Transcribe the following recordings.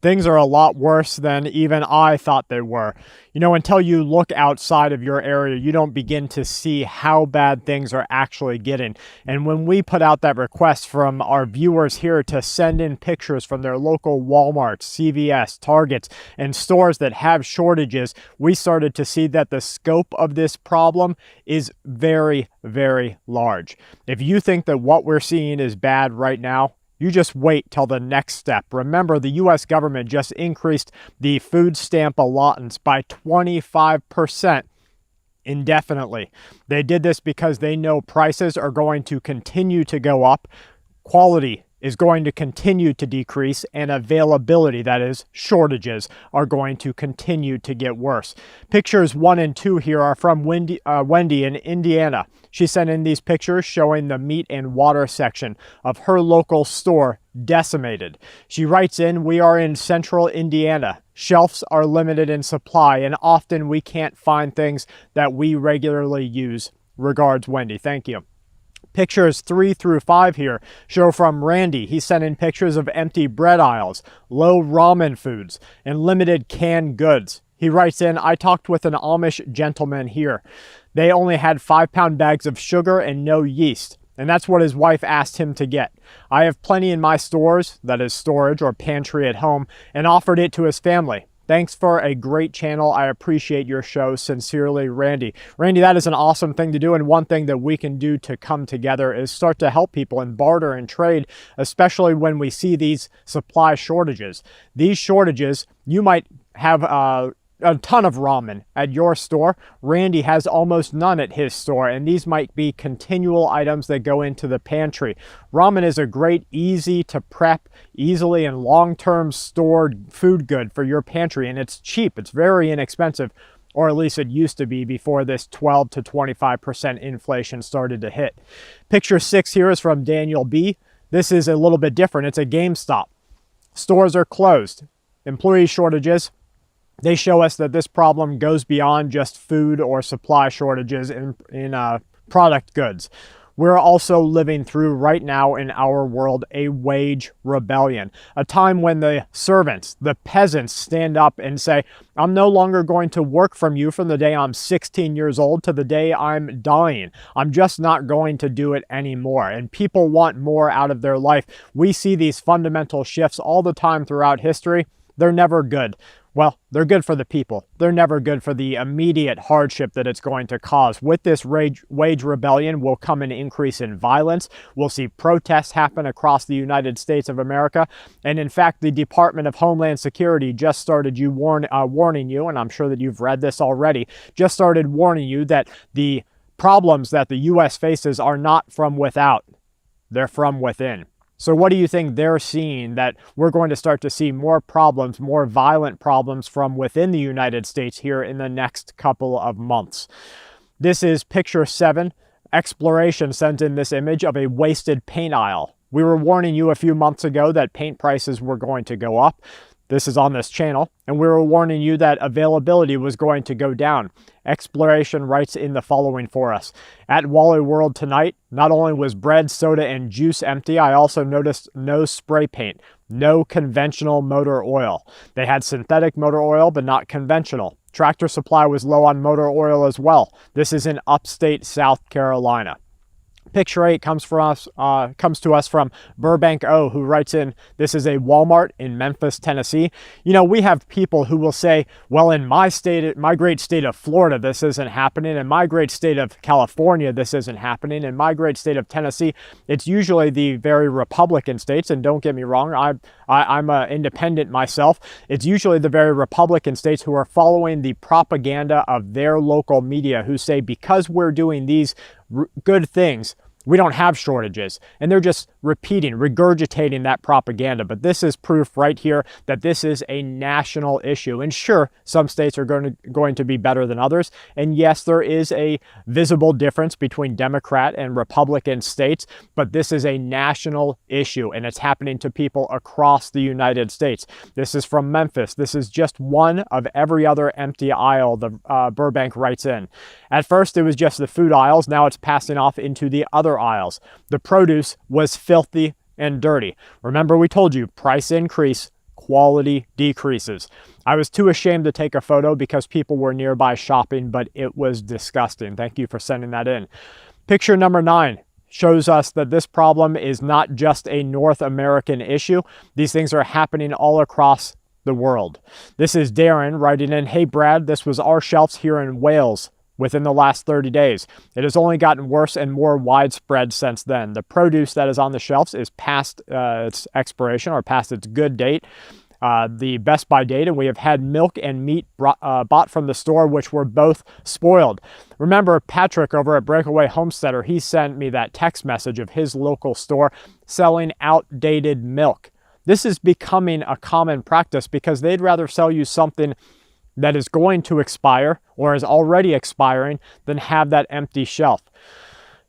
Things are a lot worse than even I thought they were. You know, until you look outside of your area, you don't begin to see how bad things are actually getting. And when we put out that request from our viewers here to send in pictures from their local Walmart, CVS, Targets, and stores that have shortages, we started to see that the scope of this problem is very, very large. If you think that what we're seeing is bad right now, you just wait till the next step. Remember, the U.S. government just increased the food stamp allotments by 25% indefinitely. They did this because they know prices are going to continue to go up, quality is going to continue to decrease, and availability, that is, shortages, are going to continue to get worse. Pictures 1 and 2 here are from Wendy in Indiana. She sent in these pictures showing the meat and water section of her local store decimated. She writes in, "We are in central Indiana. Shelves are limited in supply, and often we can't find things that we regularly use. Regards, Wendy." Thank you. Pictures 3 through 5 here show from Randy. He sent in pictures of empty bread aisles, low ramen foods, and limited canned goods. He writes in, "I talked with an Amish gentleman here. They only had 5-pound bags of sugar and no yeast, and that's what his wife asked him to get. I have plenty in my stores," that is storage or pantry at home, "and offered it to his family. Thanks for a great channel. I appreciate your show. Sincerely, Randy." Randy, that is an awesome thing to do, and one thing that we can do to come together is start to help people and barter and trade, especially when we see these supply shortages. These shortages, you might have a ton of ramen at your store. Randy has almost none at his store, and these might be continual items that go into the pantry. Ramen is a great, easy to prep, easily and long-term stored food good for your pantry, and it's cheap. It's very inexpensive, or at least it used to be before this 12 to 25% inflation started to hit. Picture 6 here is from Daniel B. This is a little bit different. It's a GameStop. Stores are closed. Employee shortages. They show us that this problem goes beyond just food or supply shortages in product goods. We're also living through right now in our world a wage rebellion, a time when the servants, the peasants stand up and say, "I'm no longer going to work from you from the day I'm 16 years old to the day I'm dying. I'm just not going to do it anymore." And people want more out of their life. We see these fundamental shifts all the time throughout history. They're never good. Well, they're good for the people. They're never good for the immediate hardship that it's going to cause. With this wage rebellion will come an increase in violence. We'll see protests happen across the United States of America. And in fact, the Department of Homeland Security just started warning you, and I'm sure that you've read this already, just started warning you that the problems that the U.S. faces are not from without. They're from within. So what do you think they're seeing that we're going to start to see more problems, more violent problems from within the United States here in the next couple of months? This is picture 7. Exploration sent in this image of a wasted paint aisle. We were warning you a few months ago that paint prices were going to go up. This is on this channel, and we were warning you that availability was going to go down. Exploration writes in the following for us. At Wally World tonight, not only was bread, soda, and juice empty, I also noticed no spray paint, no conventional motor oil. They had synthetic motor oil, but not conventional. Tractor Supply was low on motor oil as well. This is in upstate South Carolina. Picture 8 comes to us from Burbank O, who writes in, "This is a Walmart in Memphis, Tennessee." You know, we have people who will say, "Well, in my state, my great state of Florida, this isn't happening. In my great state of California, this isn't happening. In my great state of Tennessee." It's usually the very Republican states, and don't get me wrong, I'm an independent myself. It's usually the very Republican states who are following the propaganda of their local media, who say because we're doing these good things, we don't have shortages. And they're just repeating, regurgitating that propaganda. But this is proof right here that this is a national issue. And sure, some states are going to be better than others. And yes, there is a visible difference between Democrat and Republican states, but this is a national issue, and it's happening to people across the United States. This is from Memphis. This is just one of every other empty aisle the Burbank writes in. At first, it was just the food aisles. Now it's passing off into the other aisles. The produce was filthy and dirty. Remember, we told you price increase, quality decreases. I was too ashamed to take a photo because people were nearby shopping, but it was disgusting. Thank you for sending that in. Picture number 9 shows us that this problem is not just a North American issue. These things are happening all across the world. This is Darren writing in, "Hey Brad, this was our shelves here in Wales within the last 30 days. It has only gotten worse and more widespread since then. The produce that is on the shelves is past its expiration or past its good date, the best by date, and we have had milk and meat bought from the store, which were both spoiled." Remember Patrick over at Breakaway Homesteader, he sent me that text message of his local store selling outdated milk. This is becoming a common practice because they'd rather sell you something that is going to expire or is already expiring than have that empty shelf.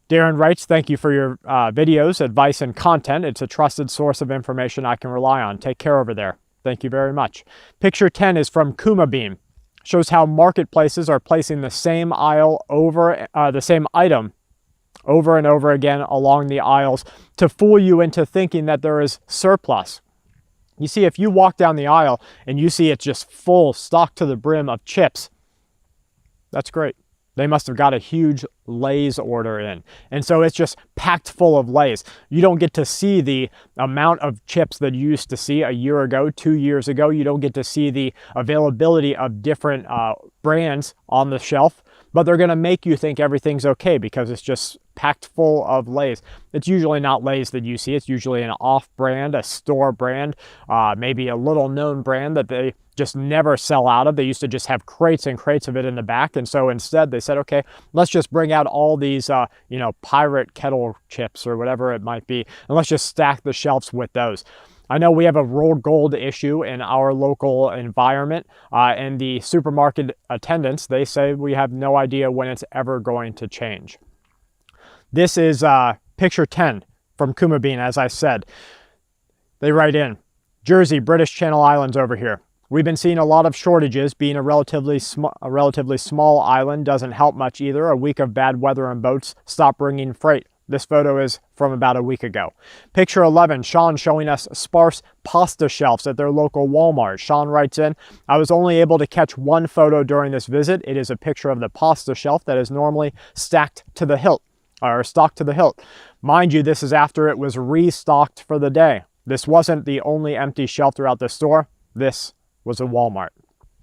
Darren writes, "Thank you for your videos, advice, and content. It's a trusted source of information I can rely on. Take care over there." Thank you very much. Picture 10 is from Kuma Bean. Shows how marketplaces are placing the same the same item over and over again along the aisles to fool you into thinking that there is surplus. You see, if you walk down the aisle and you see it's just full, stocked to the brim of chips, that's great. They must have got a huge Lay's order in. And so it's just packed full of Lay's. You don't get to see the amount of chips that you used to see a year ago, 2 years ago. You don't get to see the availability of different brands on the shelf, but they're gonna make you think everything's okay because it's just packed full of Lay's. It's usually not Lay's that you see. It's usually an off-brand, a store brand, maybe a little known brand that they just never sell out of. They used to just have crates and crates of it in the back. And so instead they said, okay, let's just bring out all these, pirate kettle chips or whatever it might be, and let's just stack the shelves with those. I know we have a rolled gold issue in our local environment, and the supermarket attendants, they say we have no idea when it's ever going to change. This is picture 10 from Kuma Bean, as I said. They write in, "Jersey, British Channel Islands over here. We've been seeing a lot of shortages. Being a relatively small island doesn't help much either. A week of bad weather and boats stop bringing freight." This photo is from about a week ago. Picture 11, Sean showing us sparse pasta shelves at their local Walmart. Sean writes in, "I was only able to catch one photo during this visit. It is a picture of the pasta shelf that is normally stacked to the hilt, or stocked to the hilt. Mind you, this is after it was restocked for the day. This wasn't the only empty shelf throughout the store. This was a Walmart."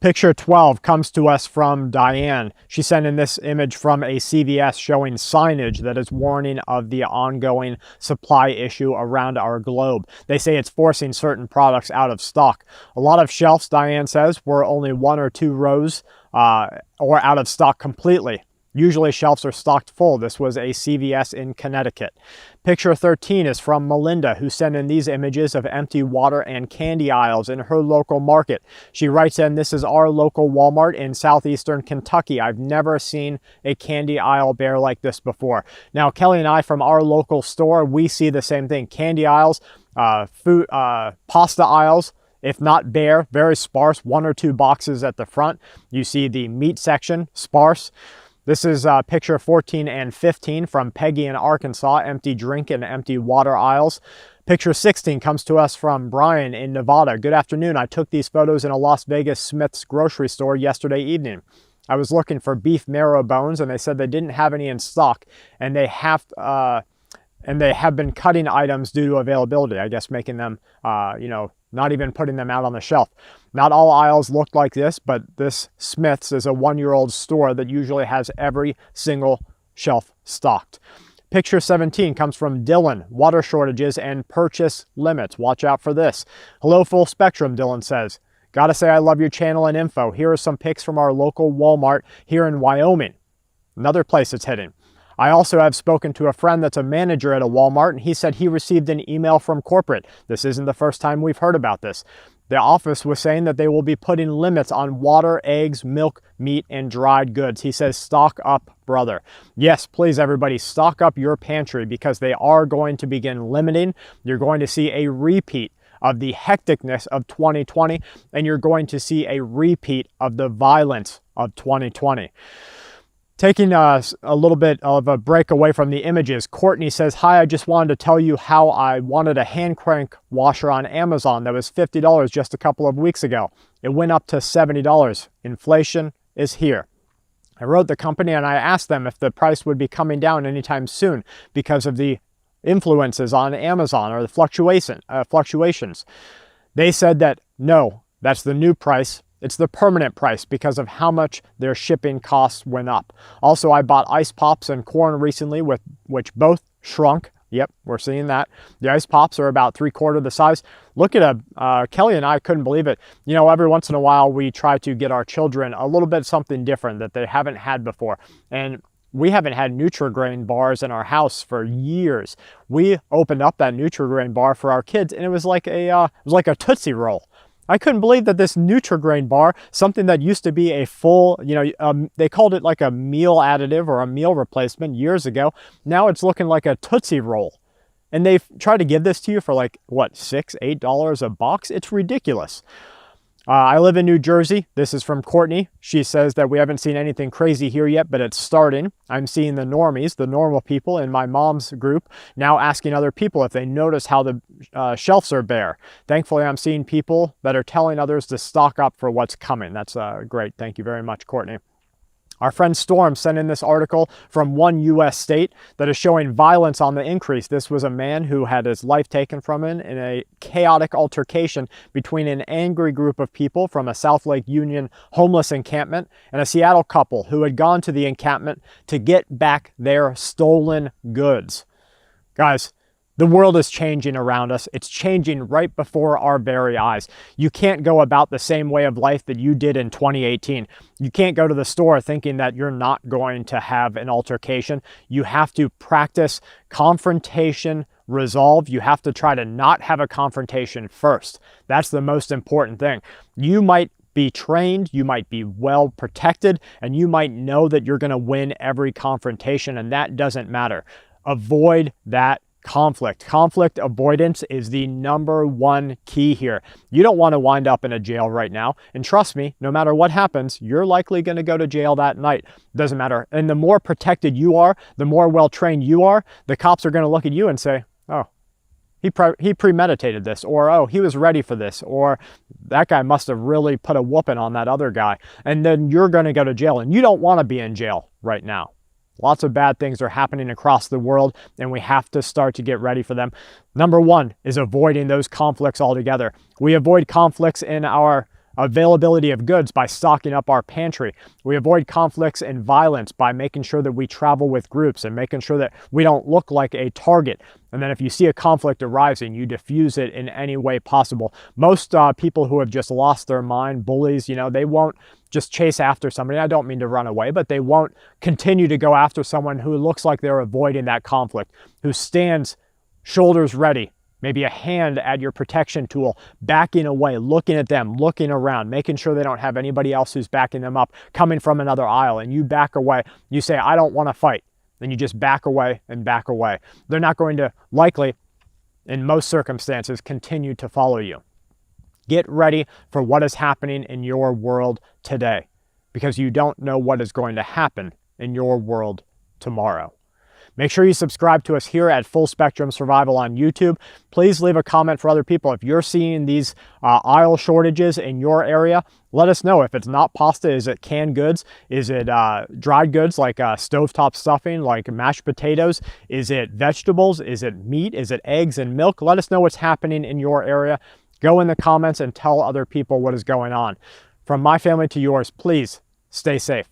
Picture 12 comes to us from Diane. She sent in this image from a CVS showing signage that is warning of the ongoing supply issue around our globe. They say it's forcing certain products out of stock. A lot of shelves, Diane says, were only 1 or 2 rows or out of stock completely. Usually shelves are stocked full. This was a CVS in Connecticut. Picture 13 is from Melinda, who sent in these images of empty water and candy aisles in her local market. She writes in, "This is our local Walmart in southeastern Kentucky. I've never seen a candy aisle bare like this before." Now, Kelly and I from our local store, we see the same thing. Candy aisles, pasta aisles, if not bare, very sparse, 1 or 2 boxes at the front. You see the meat section, sparse. This is picture 14 and 15 from Peggy in Arkansas, empty drink and empty water aisles. Picture 16 comes to us from Brian in Nevada. "Good afternoon. I took these photos in a Las Vegas Smith's grocery store yesterday evening. I was looking for beef marrow bones and they said they didn't have any in stock, and they have been cutting items due to availability." I guess making them, not even putting them out on the shelf. Not all aisles look like this, but this Smith's is a 1-year-old store that usually has every single shelf stocked. Picture 17 comes from Dylan. "Water shortages and purchase limits. Watch out for this." "Hello, Full Spectrum," Dylan says. "Gotta say I love your channel and info. Here are some pics from our local Walmart here in Wyoming." Another place it's hitting. "I also have spoken to a friend that's a manager at a Walmart, and he said he received an email from corporate. This isn't the first time we've heard about this. The office was saying that they will be putting limits on water, eggs, milk, meat, and dried goods." He says, "Stock up, brother." Yes, please everybody, stock up your pantry because they are going to begin limiting. You're going to see a repeat of the hecticness of 2020, and you're going to see a repeat of the violence of 2020. Taking a little bit of a break away from the images, Courtney says, "Hi, I just wanted to tell you how I wanted a hand crank washer on Amazon that was $50 just a couple of weeks ago. It went up to $70. Inflation is here. I wrote the company and I asked them if the price would be coming down anytime soon because of the influences on Amazon or the fluctuations. They said that no, that's the new price. It's the permanent price because of how much their shipping costs went up. Also, I bought ice pops and corn recently, which both shrunk. Yep, we're seeing that. The ice pops are about 3/4 the size. Look at Kelly and I couldn't believe it. You know, every once in a while we try to get our children a little bit something different that they haven't had before. And we haven't had Nutri-Grain bars in our house for years. We opened up that Nutri-Grain bar for our kids and it was like a Tootsie Roll. I couldn't believe that this Nutri-Grain bar, something that used to be a full, they called it like a meal additive or a meal replacement years ago. Now it's looking like a Tootsie Roll. And they've tried to give this to you for like, what, $6, $8 a box? It's ridiculous. I live in New Jersey. This is from Courtney. She says that we haven't seen anything crazy here yet, but it's starting. I'm seeing the normies, the normal people in my mom's group, now asking other people if they notice how the shelves are bare. Thankfully, I'm seeing people that are telling others to stock up for what's coming. That's great. Thank you very much, Courtney. Our friend Storm sent in this article from one U.S. state that is showing violence on the increase. This was a man who had his life taken from him in a chaotic altercation between an angry group of people from a South Lake Union homeless encampment and a Seattle couple who had gone to the encampment to get back their stolen goods. Guys, the world is changing around us. It's changing right before our very eyes. You can't go about the same way of life that you did in 2018. You can't go to the store thinking that you're not going to have an altercation. You have to practice confrontation, resolve. You have to try to not have a confrontation first. That's the most important thing. You might be trained, you might be well protected, and you might know that you're going to win every confrontation, and that doesn't matter. Avoid that conflict. Conflict avoidance is the number one key here. You don't want to wind up in a jail right now. And trust me, no matter what happens, you're likely going to go to jail that night. Doesn't matter. And the more protected you are, the more well-trained you are, the cops are going to look at you and say, oh, he premeditated this, or oh, he was ready for this, or that guy must have really put a whooping on that other guy. And then you're going to go to jail, and you don't want to be in jail right now. Lots of bad things are happening across the world, and we have to start to get ready for them. Number one is avoiding those conflicts altogether. We avoid conflicts in our availability of goods by stocking up our pantry. We avoid conflicts and violence by making sure that we travel with groups and making sure that we don't look like a target. And then if you see a conflict arising, you diffuse it in any way possible. Most people who have just lost their mind, bullies, they won't just chase after somebody. I don't mean to run away, but they won't continue to go after someone who looks like they're avoiding that conflict, who stands shoulders ready, maybe a hand at your protection tool, backing away, looking at them, looking around, making sure they don't have anybody else who's backing them up, coming from another aisle, and you back away. You say, I don't want to fight. Then you just back away and back away. They're not going to likely, in most circumstances, continue to follow you. Get ready for what is happening in your world today, because you don't know what is going to happen in your world tomorrow. Make sure you subscribe to us here at Full Spectrum Survival on YouTube. Please leave a comment for other people. If you're seeing these aisle shortages in your area, let us know. If it's not pasta, is it canned goods? Is it dried goods like stovetop stuffing, like mashed potatoes? Is it vegetables? Is it meat? Is it eggs and milk? Let us know what's happening in your area. Go in the comments and tell other people what is going on. From my family to yours, please stay safe.